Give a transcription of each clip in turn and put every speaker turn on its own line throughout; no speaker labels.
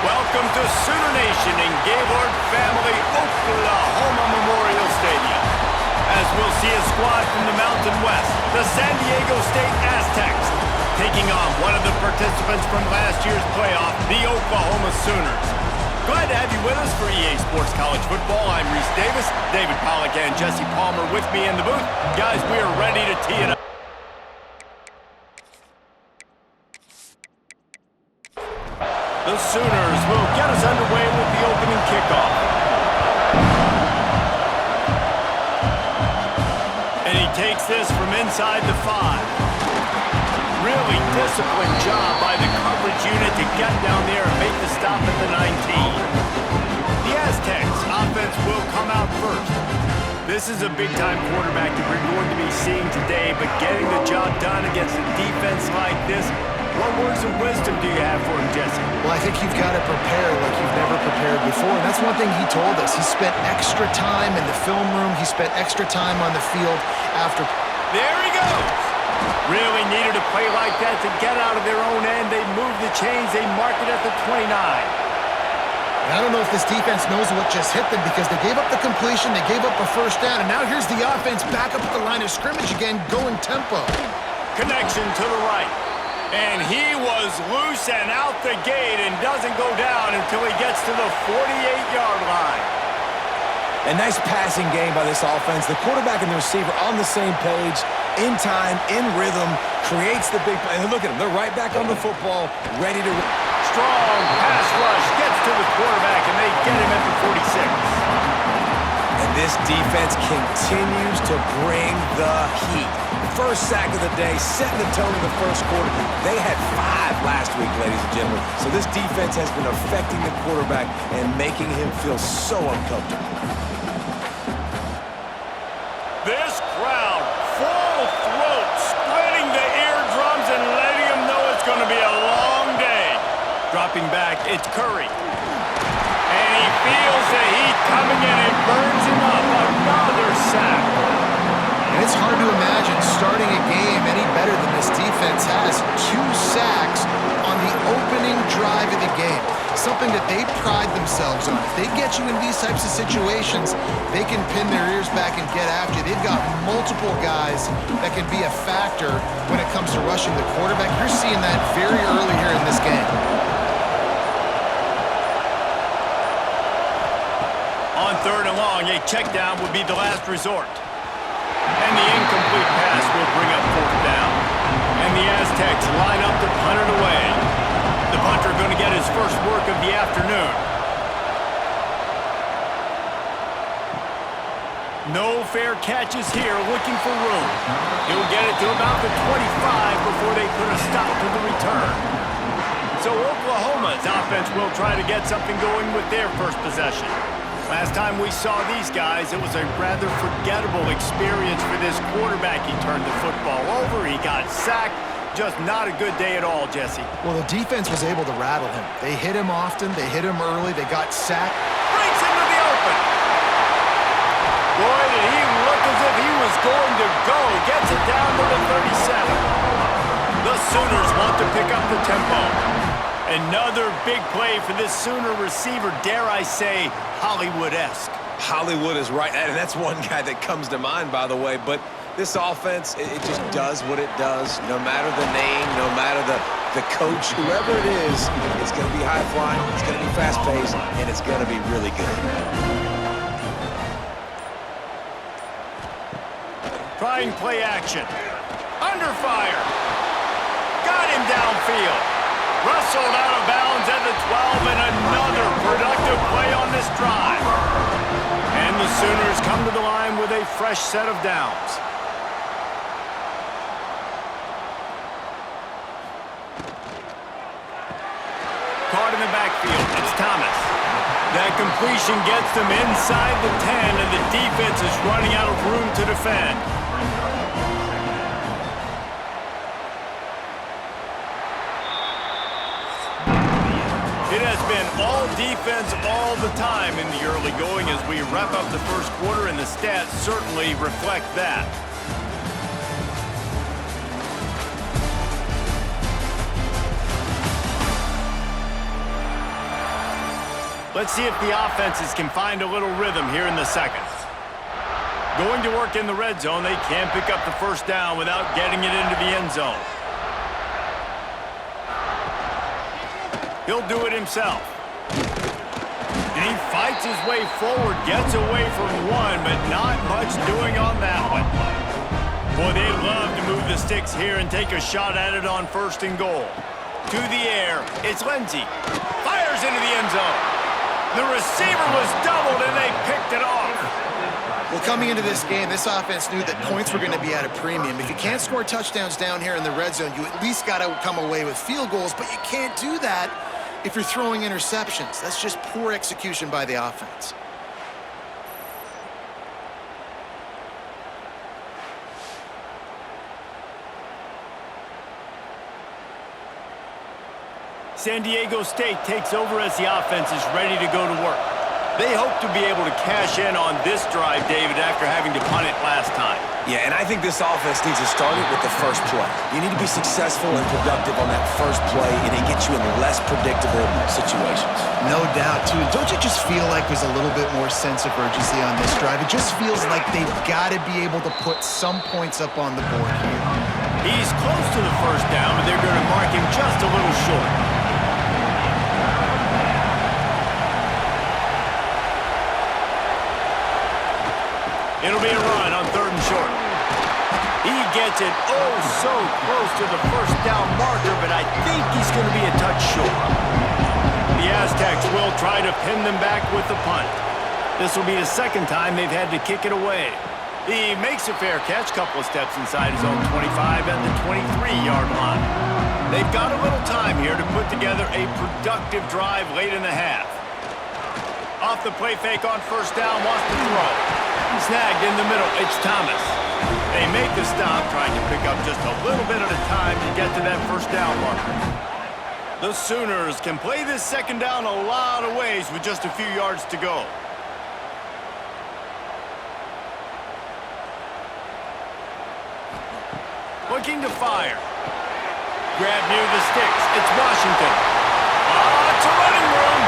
Welcome to Sooner Nation in Gaylord Family Oklahoma Memorial Stadium. As we'll see a squad from the Mountain West, the San Diego State Aztecs, taking on one of the participants from last year's playoff, the Oklahoma Sooners. Glad to have you with us for EA Sports College Football. I'm Reese Davis, David Pollack and Jesse Palmer with me in the booth. Guys, we are ready to tee it up. The Sooners will get us underway with the opening kickoff. And he takes this from inside the 5. Really disciplined job by the coverage unit to get down there and make the stop at the 19. The Aztecs offense will come out first. This is a big-time quarterback that we're going to be seeing today, but getting the job done against a defense like this, what words of wisdom do you have for him, Jesse?
Well, I think you've got to prepare like you've never prepared before, and that's one thing he told us. He spent extra time in the film room. He spent extra time on the field after.
There he goes! Really needed a play like that to get out of their own end. They moved the chains. They mark it at the 29.
I don't know if this defense knows what just hit them because they gave up the completion, they gave up a first down, and now here's the offense back up at the line of scrimmage again, going tempo.
Connection to the right. And he was loose and out the gate and doesn't go down until he gets to the 48-yard line.
A nice passing game by this offense. The quarterback and the receiver on the same page, in time, in rhythm, creates the big play. And look at them. They're right back on the football, ready to...
Strong pass rush gets to the quarterback, and they get him at the 46.
And this defense continues to bring the heat. First sack of the day, setting the tone in the first quarter. They had 5 last week, ladies and gentlemen. So this defense has been affecting the quarterback and making him feel so uncomfortable.
This crowd, full throat, splitting the eardrums and letting them know it's going to be a long day. Dropping back, it's Curry. And he feels the heat coming in and burns him up. Another sack.
And it's hard to imagine starting a game any better than this defense has. 2 sacks on the opening drive of the game. Something that they pride themselves on. If they get you in these types of situations, they can pin their ears back and get after you. They've got multiple guys that can be a factor when it comes to rushing the quarterback. You're seeing that very early here in this game.
On 3rd and long, a check down would be the last resort. And the incomplete pass will bring up 4th down. And the Aztecs line up to punt it away. The punter going to get his first work of the afternoon. No fair catches here, looking for room. He'll get it to about the 25 before they put a stop to the return. So Oklahoma's offense will try to get something going with their first possession. Last time we saw these guys, it was a rather forgettable experience for this quarterback. He turned the football over, he got sacked. Just not a good day at all, Jesse.
Well, the defense was able to rattle him. They hit him often, they hit him early, they got sacked.
Breaks into the open. Boy, did he look as if he was going to go. Gets it down to the 37. The Sooners want to pick up the tempo. Another big play for this Sooner receiver, dare I say, Hollywood-esque.
Hollywood is right, and that's one guy that comes to mind, by the way, but this offense, it just does what it does. No matter the name, no matter the coach, whoever it is, it's going to be high-flying, it's going to be fast-paced, and it's going to be really good.
Trying play action. Under fire. Got him downfield. Wrestled out of bounds at the 12, and another productive play on this drive. And the Sooners come to the line with a fresh set of downs. Caught in the backfield, it's Thomas. That completion gets them inside the 10, and the defense is running out of room to defend. It has been all defense all the time in the early going as we wrap up the first quarter, and the stats certainly reflect that. Let's see if the offenses can find a little rhythm here in the second. Going to work in the red zone, they can't pick up the first down without getting it into the end zone. He'll do it himself. And he fights his way forward, gets away from one, but not much doing on that one. Boy, they love to move the sticks here and take a shot at it on 1st and goal. To the air, it's Lindsey. Fires into the end zone. The receiver was doubled, and they picked it off.
Well, coming into this game, this offense knew that points were going to be at a premium. If you can't score touchdowns down here in the red zone, you at least got to come away with field goals, but you can't do that if you're throwing interceptions. That's just poor execution by the offense.
San Diego State takes over as the offense is ready to go to work. They hope to be able to cash in on this drive, David, after having to punt it last time.
Yeah, and I think this offense needs to start it with the first play. You need to be successful and productive on that first play, and it gets you in less predictable situations.
No doubt, too. Don't you just feel like there's a little bit more sense of urgency on this drive? It just feels like they've got to be able to put some points up on the board here.
He's close to the first down, but they're going to mark him just a little short. It'll be a run on 3rd and short. He gets it oh so close to the first down marker, but I think he's going to be a touch short. The Aztecs will try to pin them back with the punt. This will be the second time they've had to kick it away. He makes a fair catch, couple of steps inside his own 25 at the 23-yard line. They've got a little time here to put together a productive drive late in the half. Off the play fake on 1st down, wants to throw. Snagged in the middle, it's Thomas. They make the stop, trying to pick up just a little bit at a time to get to that 1st down marker. The Sooners can play this 2nd down a lot of ways with just a few yards to go. Looking to fire. Grab near the sticks, it's Washington. Oh, it's a running room.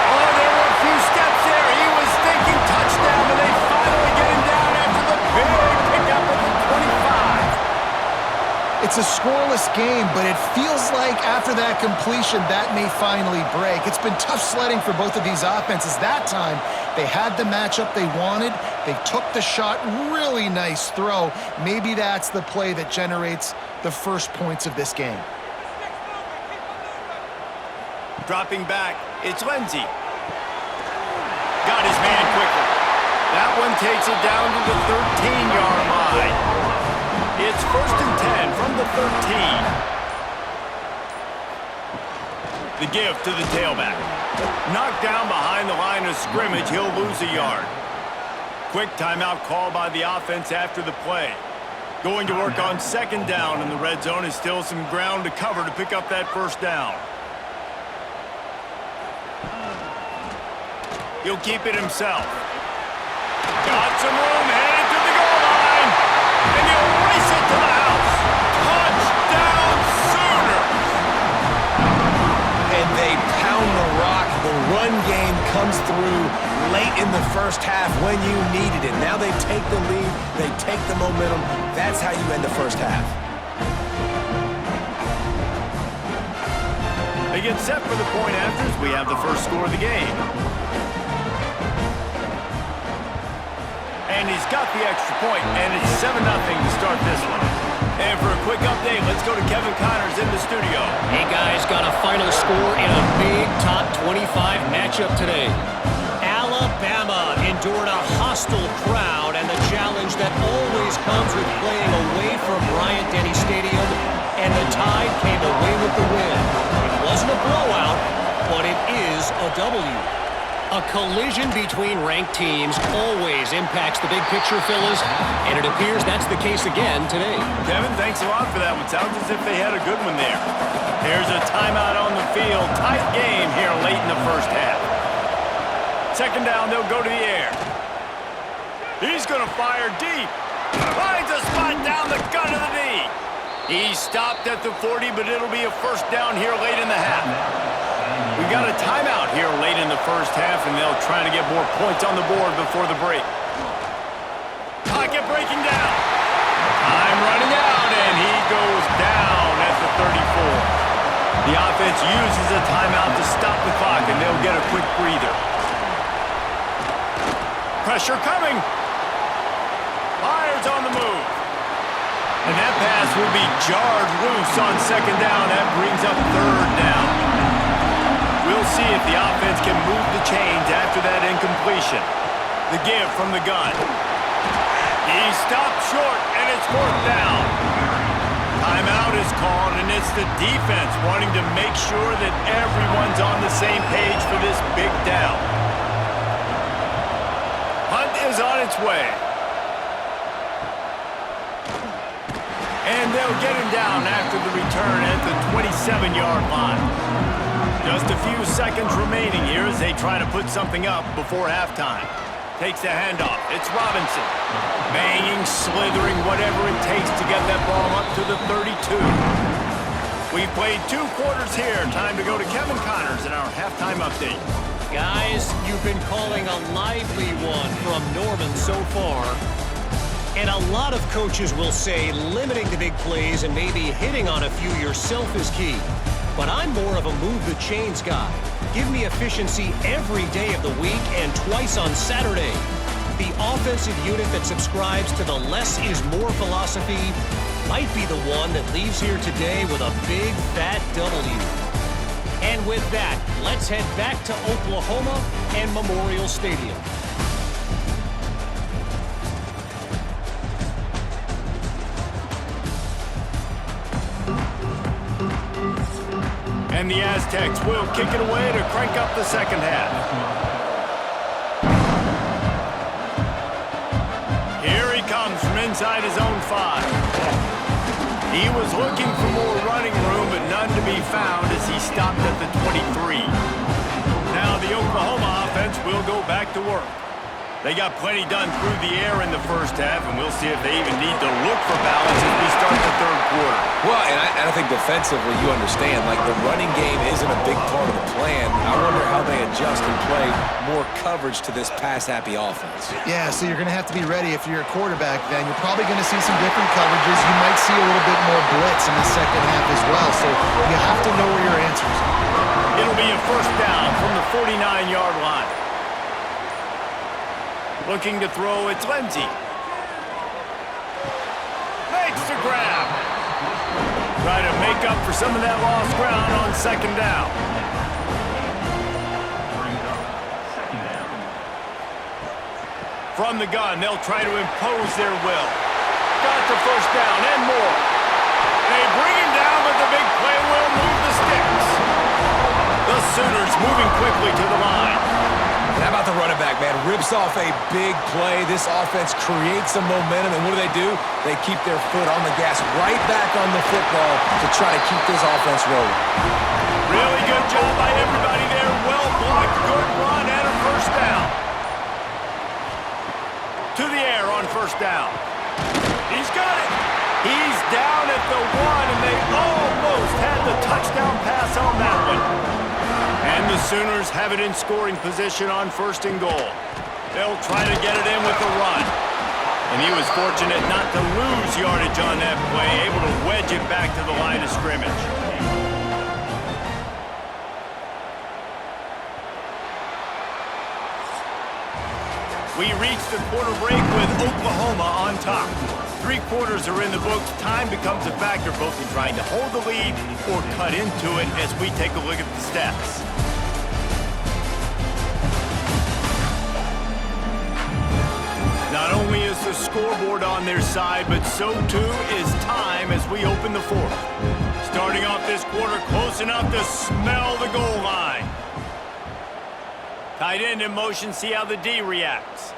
Oh, there were a few steps there. He was thinking touchdown, and they finally get him down after the big pickup at the 25.
It's a scoreless game, but it feels like after that completion, that may finally break. It's been tough sledding for both of these offenses. That time, they had the matchup they wanted. They took the shot. Really nice throw. Maybe that's the play that generates the first points of this game.
Dropping back, it's Lindsey. Got his man quickly. That one takes it down to the 13-yard line. It's 1st and 10 from the 13. The give to the tailback. Knocked down behind the line of scrimmage, he'll lose a yard. Quick timeout call by the offense after the play. Going to work on 2nd down in the red zone is still some ground to cover to pick up that 1st down. He'll keep it himself. Got some room, headed to the goal line. And he'll race it to the house. Touchdown, Sooners!
And they pound the rock. The run game comes through late in the first half when you needed it. Now they take the lead. They take the momentum. That's how you end the first half.
They get set for the point after as we have the first score of the game. And he's got the extra point, and it's 7-0 to start this one. And for a quick update, let's go to Kevin Connors in the studio.
Hey guys, got a final score in a big top 25 matchup today. Alabama endured a hostile crowd and the challenge that always comes with playing away from Bryant-Denny Stadium, and the Tide came away with the win. It wasn't a blowout, but it is a W. A collision between ranked teams always impacts the big picture, fellas, and it appears that's the case again today.
Kevin, thanks a lot for that one. Sounds as if they had a good one there. Here's a timeout on the field. Tight game here late in the first half. 2nd down, they'll go to the air. He's going to fire deep. Finds a spot down the gut of the knee. He stopped at the 40, but it'll be a 1st down here late in the half. We got a timeout here late in the first half, and they'll try to get more points on the board before the break. Pocket breaking down. Time running out, and he goes down at the 34. The offense uses a timeout to stop the clock, and they'll get a quick breather. Pressure coming. Fires on the move. And that pass will be jarred loose on second down. That brings up third down. We'll see if the offense can move the chains after that incompletion. The give from the gun. He stopped short, and it's fourth down. Timeout is called, and it's the defense wanting to make sure that everyone's on the same page for this big down. Hunt is on its way. And they'll get him down after the return at the 27-yard line. Just a few seconds remaining here as they try to put something up before halftime. Takes the handoff. It's Robinson. Banging, slithering, whatever it takes to get that ball up to the 32. We've played 2 quarters here. Time to go to Kevin Connors in our halftime update.
Guys, you've been calling a lively one from Norman so far. And a lot of coaches will say limiting the big plays and maybe hitting on a few yourself is key. But I'm more of a move the chains guy. Give me efficiency every day of the week and twice on Saturday. The offensive unit that subscribes to the less is more philosophy might be the one that leaves here today with a big fat W. And with that, let's head back to Oklahoma and Memorial Stadium.
And the Aztecs will kick it away to crank up the second half. Here he comes from inside his own 5. He was looking for more running room, but none to be found as he stopped at the 23. Now the Oklahoma offense will go back to work. They got plenty done through the air in the first half, and we'll see if they even need to look for balance as we start the third quarter.
Well, and I think defensively, you understand, like the running game isn't a big part of the plan. I wonder how they adjust and play more coverage to this pass-happy offense.
Yeah, so you're going to have to be ready if you're a quarterback then. You're probably going to see some different coverages. You might see a little bit more blitz in the second half as well, so you have to know where your answers are.
It'll be a first down from the 49-yard line. Looking to throw, it's Lindsey. Makes the grab. Try to make up for some of that lost ground on second down. From the gun, they'll try to impose their will. Got the first down and more. They bring him down, but the big play will move the sticks. The Sooners moving quickly to the line.
And how about the running back, man? Rips off a big play. This offense creates some momentum, and what do? They keep their foot on the gas right back on the football to try to keep this offense rolling.
Really good job by everybody there. Well blocked, good run, and a first down. To the air on first down. He's got it. He's down at the 1, and they almost had the touchdown pass on that one. And the Sooners have it in scoring position on first and goal. They'll try to get it in with the run. And he was fortunate not to lose yardage on that play, able to wedge it back to the line of scrimmage. We reach the quarter break with Oklahoma on top. 3 quarters are in the books. Time becomes a factor both in trying to hold the lead or cut into it as we take a look at the stats. Not only is the scoreboard on their side, but so too is time as we open the fourth. Starting off this quarter close enough to smell the goal line. Tight end in motion, see how the D reacts.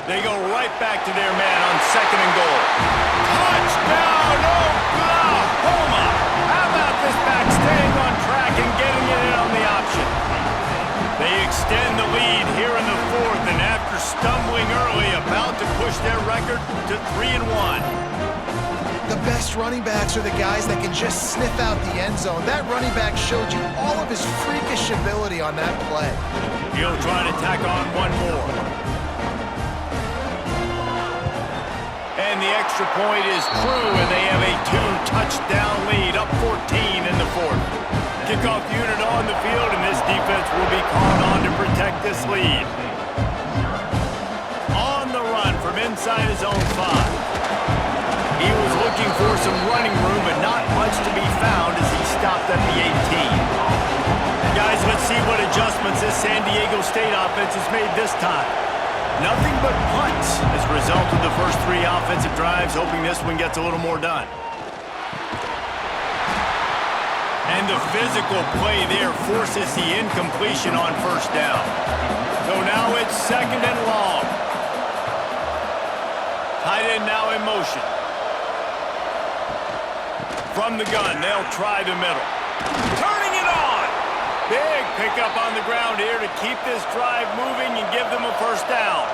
They go right back to their man on second and goal. Touchdown, Oklahoma! How about this back staying on track and getting it in on the option? They extend the lead here in the fourth, and after stumbling early, about to push their record to 3-1.
The best running backs are the guys that can just sniff out the end zone. That running back showed you all of his freakish ability on that play.
He'll try to tack on one more. And the extra point is true, and they have a 2-touchdown lead, up 14 in the fourth. Kickoff unit on the field, and this defense will be called on to protect this lead. On the run from inside his own 5. He was looking for some running room, but not much to be found as he stopped at the 18. Guys, let's see what adjustments this San Diego State offense has made this time. Nothing but punts as a result of the first 3 offensive drives, hoping this one gets a little more done. And the physical play there forces the incompletion on first down. So now it's 2nd and long. Tight end now in motion. From the gun, they'll try the middle. Turning it on! Big pickup on the ground here to keep this drive moving and give them a first down.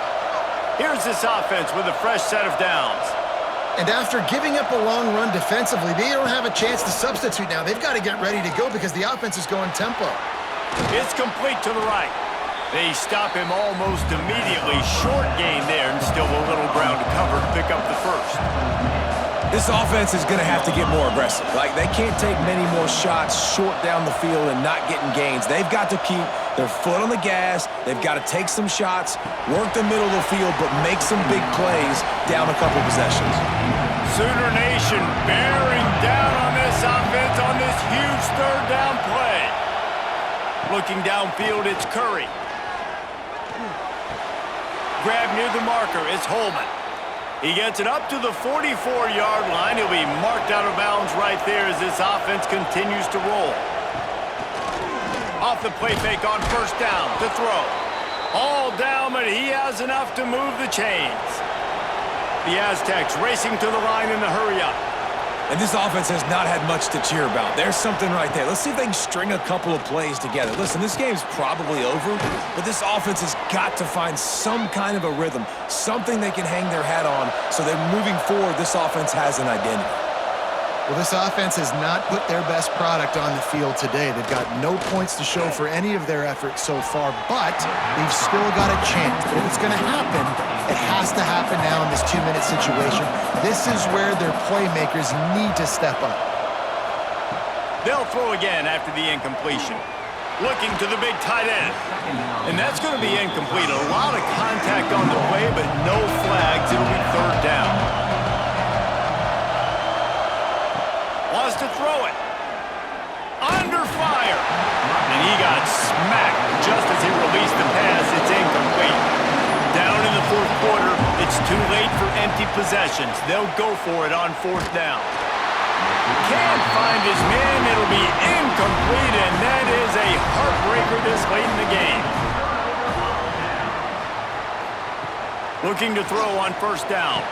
Here's this offense with a fresh set of downs.
And after giving up a long run defensively, they don't have a chance to substitute now. They've got to get ready to go because the offense is going tempo.
It's complete to the right. They stop him almost immediately. Short gain there and still a little ground to cover to pick up the first.
This offense is going to have to get more aggressive. Like, they can't take many more shots short down the field and not getting gains. They've got to keep their foot on the gas. They've got to take some shots, work the middle of the field, but make some big plays down a couple possessions.
Sooner Nation bearing down on this offense on this huge 3rd down play. Looking downfield, it's Curry. Grab near the marker, it's Holman. He gets it up to the 44-yard line. He'll be marked out of bounds right there as this offense continues to roll. Off the play fake on first down to throw. All down, but he has enough to move the chains. The Aztecs racing to the line in the hurry-up.
And this offense has not had much to cheer about. There's something right there. Let's see if they can string a couple of plays together. Listen, this game's probably over, but this offense has got to find some kind of a rhythm, something they can hang their hat on so that moving forward, this offense has an identity.
Well, this offense has not put their best product on the field today. They've got no points to show for any of their efforts so far, but they've still got a chance. But if it's going to happen, it has to happen now in this 2-minute situation. This is where their playmakers need to step up.
They'll throw again after the incompletion. Looking to the big tight end. And that's going to be incomplete. A lot of contact on the play, but no flags. It'll be 3rd down. Wants to throw it. Under fire. And he got smacked just as he released the pass. It's incomplete. Down in the 4th quarter, it's too late for empty possessions. They'll go for it on 4th down. Can't find his man. It'll be incomplete, and that is a heartbreaker this late in the game. Looking to throw on first down.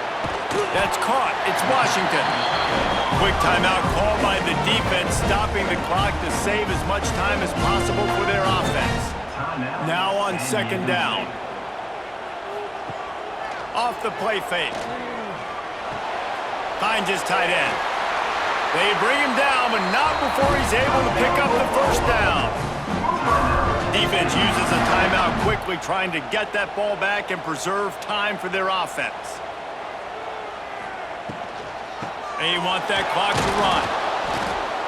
That's caught. It's Washington. Quick timeout call by the defense, stopping the clock to save as much time as possible for their offense. Now on 2nd down. Off the play fake. Finds his tight end. They bring him down, but not before he's able to pick up the first down. Defense uses a timeout quickly, trying to get that ball back and preserve time for their offense. They want that clock to run.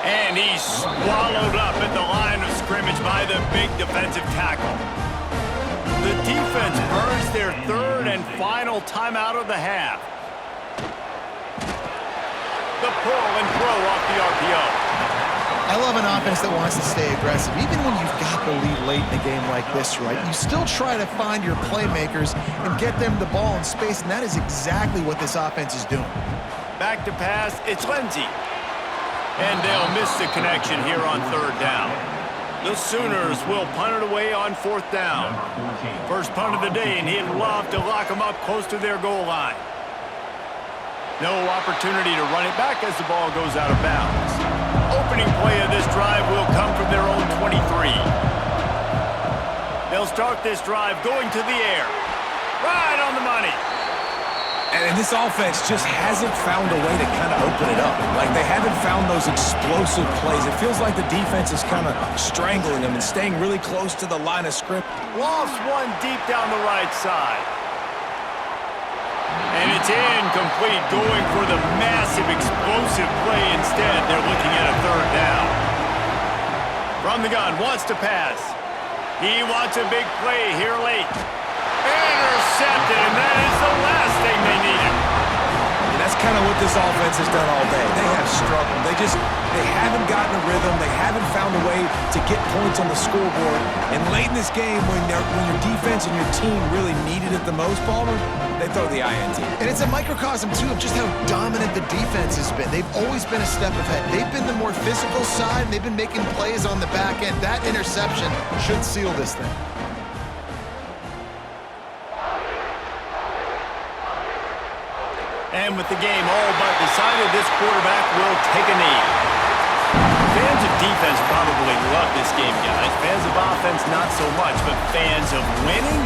And he's swallowed up at the line of scrimmage by the big defensive tackle. The defense burns their 3rd and final timeout of the half. The pull and throw off the RPO.
I love an offense that wants to stay aggressive. Even when you've got the lead late in a game like this, right, you still try to find your playmakers and get them the ball in space, and that is exactly what this offense is doing.
Back to pass, it's Lindsey. And they'll miss the connection here on 3rd down. The Sooners will punt it away on 4th down. First punt of the day, and he'd love to lock them up close to their goal line. No opportunity to run it back as the ball goes out of bounds. Opening play of this drive will come from their own 23. They'll start this drive going to the air. Right on the money.
And this offense just hasn't found a way to kind of open it up. Like, they haven't found those explosive plays. It feels like the defense is kind of strangling them and staying really close to the line of scrimmage.
Lost one deep down the right side. And it's incomplete, going for the massive explosive play instead. They're looking at a third down. From the gun, wants to pass. He wants a big play here late. Intercepted, and that is the last thing they needed.
And that's kind of what this offense has done all day. They have struggled. They haven't gotten a rhythm. They haven't found a way to get points on the scoreboard. And late in this game, when your defense and your team really needed it the most, Palmer, they throw the INT.
And it's a microcosm, too, of just how dominant the defense has been. They've always been a step ahead. They've been the more physical side, and they've been making plays on the back end. That interception should seal this thing.
And with the game all but decided, this quarterback will take a knee. Fans of defense probably love this game, guys. Fans of offense, not so much. But fans of winning?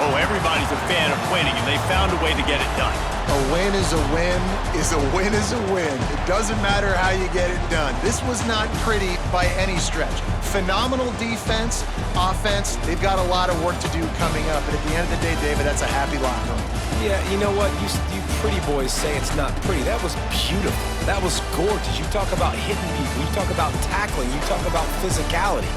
Oh, everybody's a fan of winning, and they found a way to get it done.
A win is a win is a win is a win. It doesn't matter how you get it done. This was not pretty by any stretch. Phenomenal defense, offense. They've got a lot of work to do coming up. But at the end of the day, David, that's a happy locker room.
Yeah, you know what? You pretty boys say it's not pretty. That was beautiful. That was gorgeous. You talk about hitting people. You talk about tackling. You talk about physicality.